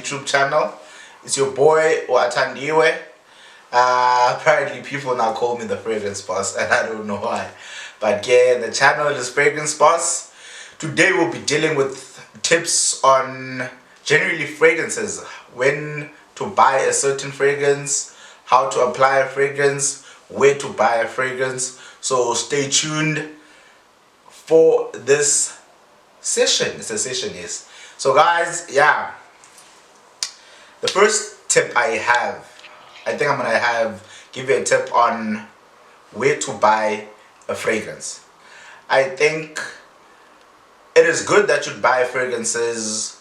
YouTube channel. It's your boy Watandiwe. Apparently people now call me the fragrance boss and I don't know why. But yeah, the channel is Fragrance Boss. Today we'll be dealing with tips on generally fragrances. When to buy a certain fragrance, how to apply a fragrance, where to buy a fragrance. So stay tuned for this session. It's a session, yes. So guys, yeah. The first tip I think I'm gonna give you a tip on where to buy a fragrance. I think it is good that you buy fragrances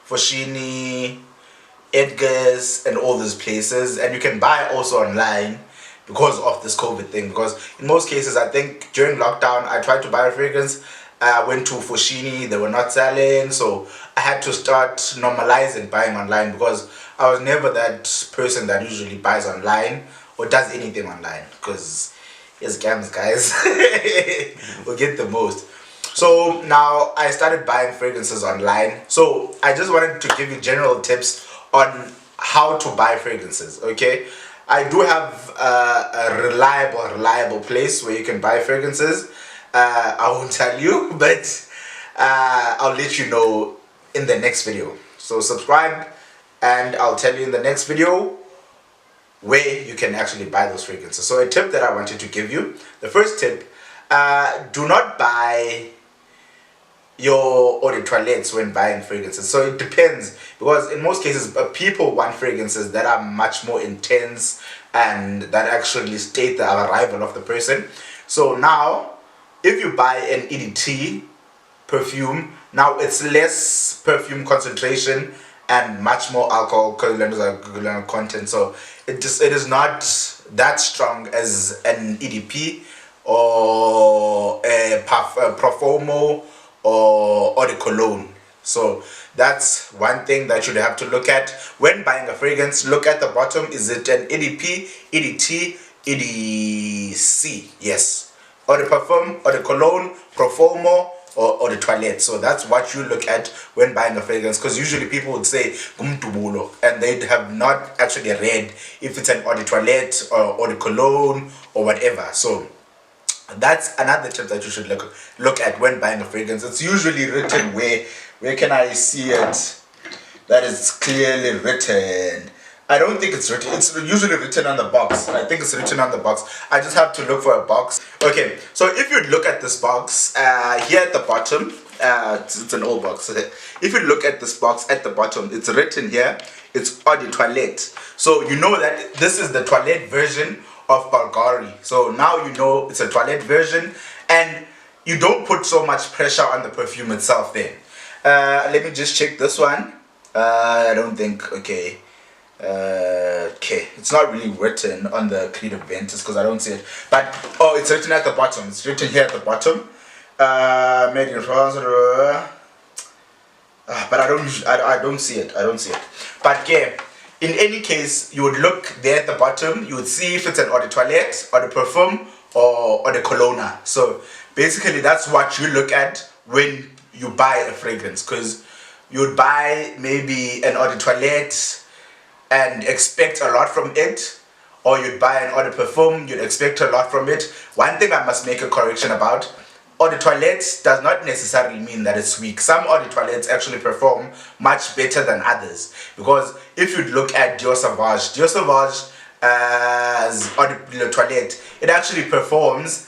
Foschini, Edgar's and all these places, and you can buy also online because of this COVID thing. Because in most cases, I think during lockdown I tried to buy a fragrance, I went to Foschini, they were not selling, so I had to start normalizing buying online because I was never that person that usually buys online or does anything online, because it's scams, guys. We'll get the most. So now I started buying fragrances online. So I just wanted to give you general tips on how to buy fragrances, okay? I do have a reliable place where you can buy fragrances. I won't tell you, but I'll let you know in the next video. So subscribe and I'll tell you in the next video where you can actually buy those fragrances. So a tip that I wanted to give you, the first tip, do not buy your eau de toilettes when buying fragrances. So it depends, because in most cases people want fragrances that are much more intense and that actually state the arrival of the person. So now if you buy an EDT perfume, now it's less perfume concentration and much more alcohol content, so it is not that strong as an EDP or a Profumo or the cologne. So that's one thing that you'd have to look at when buying a fragrance. Look at the bottom. Is it an EDP, EDT, EDC? Yes. Or the perfume, or the cologne, Profumo, or the toilette. So that's what you look at when buying a fragrance, because usually people would say "Gumtubulo" and they have not actually read if it's an eau de toilette or the cologne or whatever. So that's another tip that you should look at when buying a fragrance. It's usually written where can I see it that is clearly written? I don't think it's written. It's usually written on the box. I think it's written on the box. I just have to look for a box. Okay, so if you look at this box here at the bottom, it's an old box. If you look at this box at the bottom, it's written here, it's eau de toilette. So you know that this is the toilette version of Bulgari. So now you know it's a toilette version, and you don't put so much pressure on the perfume itself then. Let me just check this one. I don't think, okay. Okay, it's not really written on the Creative Ventus because I don't see it. But, oh, it's written at the bottom. It's written here at the bottom. Made in France. But I don't see it. I don't see it. But, yeah. In any case, you would look there at the bottom, you would see if it's an eau de toilette or the perfume or the cologne. So basically that's what you look at when you buy a fragrance, because you would buy maybe an eau de toilette and expect a lot from it, or you'd buy an eau de perfume, you'd expect a lot from it. One thing I must make a correction about: eau de toilette does not necessarily mean that it's weak. Some eau de toilettes actually perform much better than others, because if you look at Dior Sauvage as eau de toilette, it actually performs.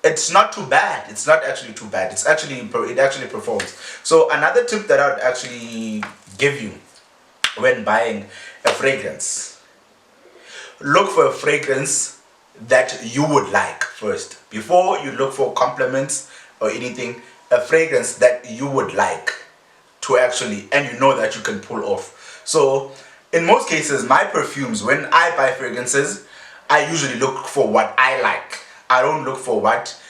It's not too bad. It's not actually too bad. It actually performs. So another tip that I would actually give you when buying a fragrance: look for a fragrance that you would like first. Before you look for compliments or anything, a fragrance that you would like to actually, and you know that you can pull off. So in most cases, my perfumes, when I buy fragrances, I usually look for what I like. I don't look for what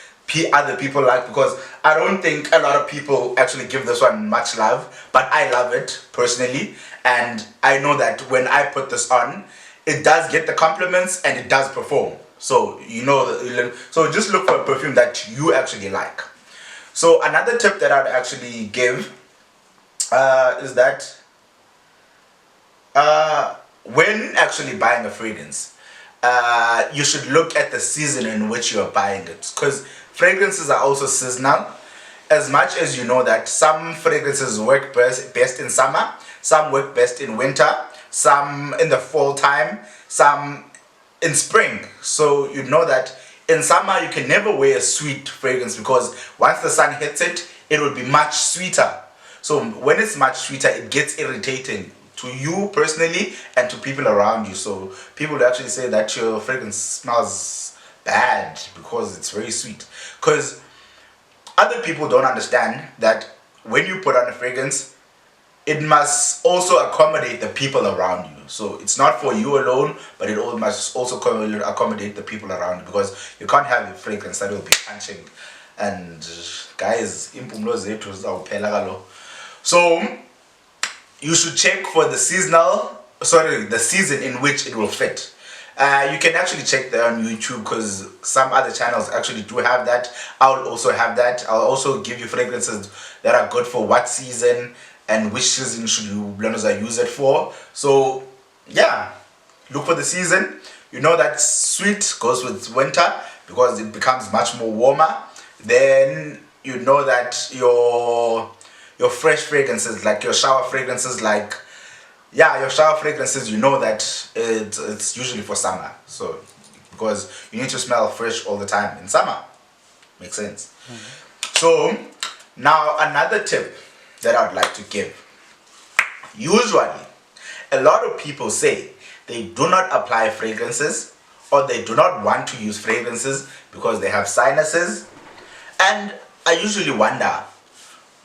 other people like, because I don't think a lot of people actually give this one much love, but I love it personally, and I know that when I put this on, it does get the compliments and it does perform. So you know, so just look for a perfume that you actually like. So another tip that I'd actually give is that when actually buying a fragrance, you should look at the season in which you are buying it, because fragrances are also seasonal. As much as you know that some fragrances work best in summer, some work best in winter, some in the fall time, some in spring. So you know that in summer you can never wear a sweet fragrance, because once the sun hits it, it will be much sweeter. So when it's much sweeter, it gets irritating to you personally and to people around you. So people actually say that your fragrance smells bad because it's very sweet. Because other people don't understand that when you put on a fragrance, it must also accommodate the people around you. So it's not for you alone, but it must also accommodate the people around you, because you can't have a fragrance that will be punching. And guys, impumlo zethu zizawuphela kalo. So you should check for the season in which it will fit. You can actually check that on YouTube, because some other channels actually do have that. I'll also have that. I'll also give you fragrances that are good for what season and which season should you use it for. So yeah, look for the season. You know that sweet goes with winter because it becomes much more warmer. Then you know that your fresh fragrances, like your shower fragrances, your shower fragrances, you know that it's usually for summer. So because you need to smell fresh all the time in summer. Makes sense. So now another tip that I'd like to give. Usually a lot of people say they do not apply fragrances, or they do not want to use fragrances because they have sinuses. And I usually wonder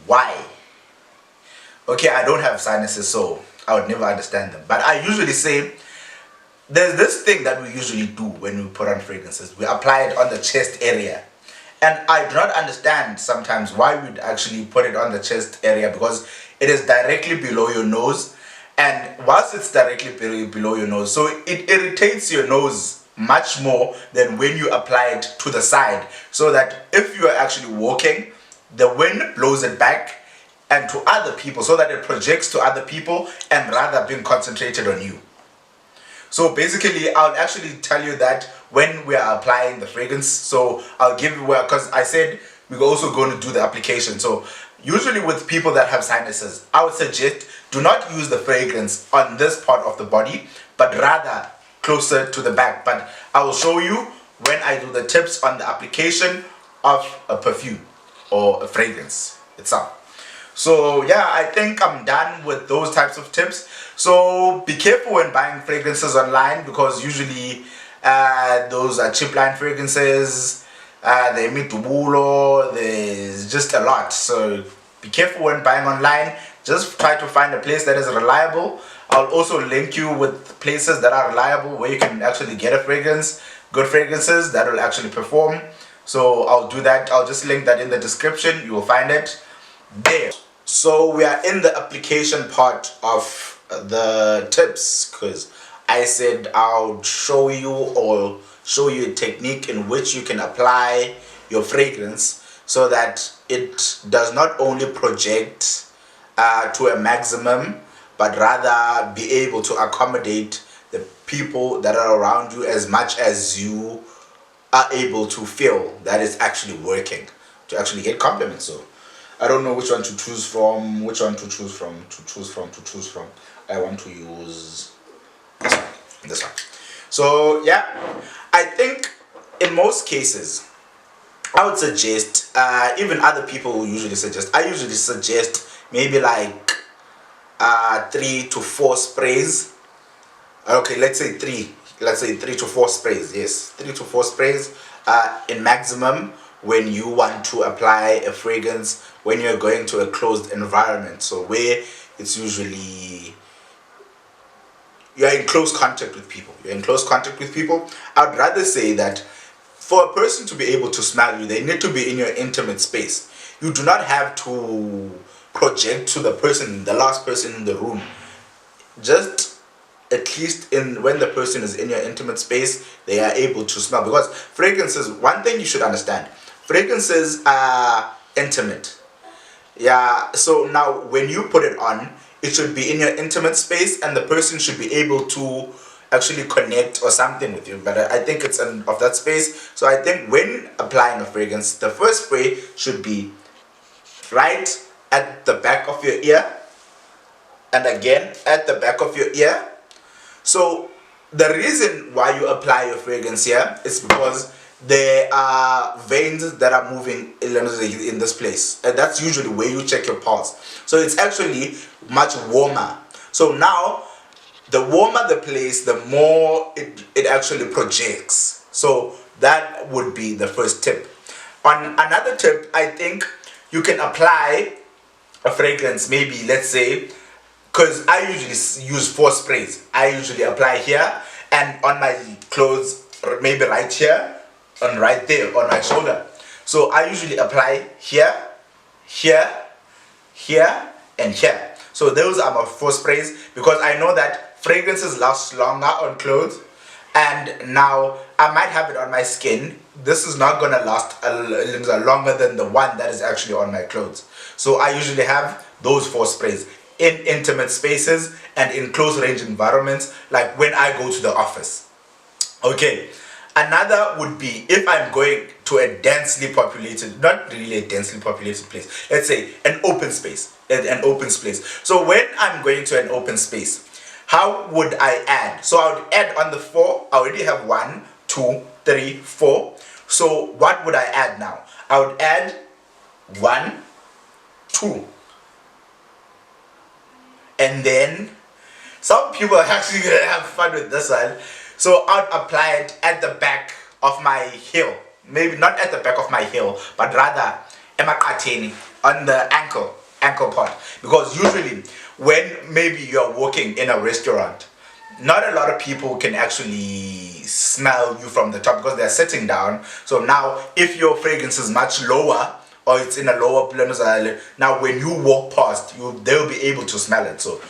why. Okay, I don't have sinuses, so I would never understand them. But I usually say there's this thing that we usually do when we put on fragrances. We apply it on the chest area. And I do not understand sometimes why we'd actually put it on the chest area, because it is directly below your nose. And whilst it's directly below your nose, so it irritates your nose much more than when you apply it to the side. So that if you are actually walking, the wind blows it back and to other people, so that it projects to other people and rather being concentrated on you. So basically, I'll actually tell you that when we are applying the fragrance. So I'll give you, because I said we're also going to do the application. So usually with people that have sinuses, I would suggest do not use the fragrance on this part of the body, but rather closer to the back. But I will show you when I do the tips on the application of a perfume or a fragrance itself. So yeah, I think I'm done with those types of tips. So be careful when buying fragrances online, because usually those are cheap line fragrances. They mitubulo, there's just a lot. So be careful when buying online. Just try to find a place that is reliable. I'll also link you with places that are reliable where you can actually get a fragrance, good fragrances that will actually perform. So I'll do that. I'll just link that in the description. You will find it there. So we are in the application part of the tips, because I said I'll show you a technique in which you can apply your fragrance so that it does not only project to a maximum, but rather be able to accommodate the people that are around you as much as you are able to feel that it's actually working, to actually get compliments. So I don't know which one to choose from, I want to use this one. So yeah, I think in most cases, I would suggest, even other people usually suggest, I usually suggest maybe like 3 to 4 sprays. Okay, let's say 3 to 4 sprays. Yes, 3 to 4 sprays in maximum, when you want to apply a fragrance when you're going to a closed environment. So where it's usually you're in close contact with people. I'd rather say that for a person to be able to smell you, they need to be in your intimate space. You do not have to project to the last person in the room. Just at least when the person is in your intimate space, they are able to smell. Because fragrances, one thing you should understand, fragrances are intimate. Yeah, so now when you put it on, it should be in your intimate space and the person should be able to actually connect or something with you. But I think it's of that space. So I think when applying a fragrance, the first spray should be right at the back of your ear and again at the back of your ear. So the reason why you apply your fragrance here is because there are veins that are moving in this place, and that's usually where you check your pulse. So it's actually much warmer. So now the warmer the place, the more it actually projects. So that would be the first tip. On another tip, I think you can apply a fragrance, maybe let's say, because I usually use 4 sprays. I usually apply here and on my clothes, or maybe right here and right there on my shoulder. So I usually apply here, here, here, and here. So those are my 4 sprays because I know that fragrances last longer on clothes, and now I might have it on my skin. This is not gonna last a longer than the one that is actually on my clothes. So I usually have those 4 sprays in intimate spaces and in close range environments, like when I go to the office. Okay, another would be if I'm going to a densely populated, not really a densely populated place, let's say an open space, So when I'm going to an open space, how would I add? So I would add on the 4, I already have 1, 2, 3, 4. So what would I add now? I would add 1, 2. And then some people are actually gonna have fun with this one. So I'd apply it at the back of my heel. Maybe not at the back of my heel, but rather emakateni, on the ankle part. Because usually when maybe you're working in a restaurant, not a lot of people can actually smell you from the top because they're sitting down. So now if your fragrance is much lower, or it's in a lower plane, now when you walk past, they'll be able to smell it. So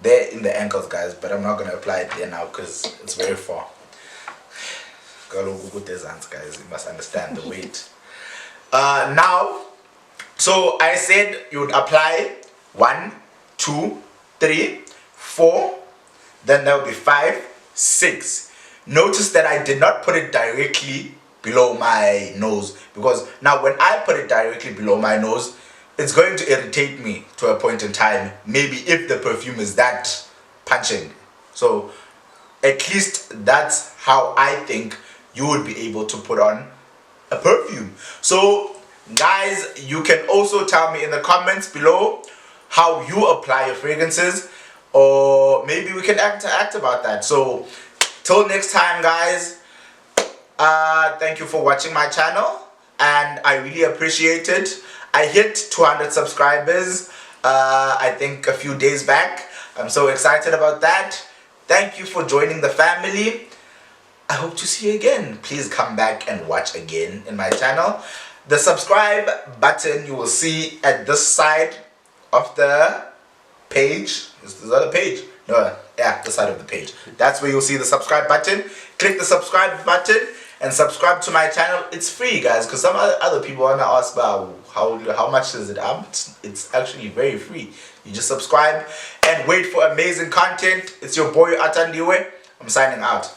they're in the ankles, guys, but I'm not gonna apply it there now because it's very far. Guys, you must understand the weight. Now, so I said you would apply 1, 2, 3, 4, then there will be 5, 6. Notice that I did not put it directly below my nose, because now when I put it directly below my nose, it's going to irritate me to a point in time, maybe if the perfume is that punching. So at least that's how I think you would be able to put on a perfume. So guys, you can also tell me in the comments below how you apply your fragrances, or maybe we can interact about that. So till next time, guys, thank you for watching my channel, and I really appreciate it. I hit 200 subscribers I think a few days back. I'm so excited about that. Thank you for joining the family. I hope to see you again. Please come back and watch again in my channel. The subscribe button you will see at this side of the page. Is this other page? No, yeah, the side of the page. That's where you'll see the subscribe button. Click the subscribe button and subscribe to my channel. It's free, guys, because some other people want to ask about how much is it. It's actually very free. You just subscribe and wait for amazing content. It's your boy Atandiwe. I'm signing out.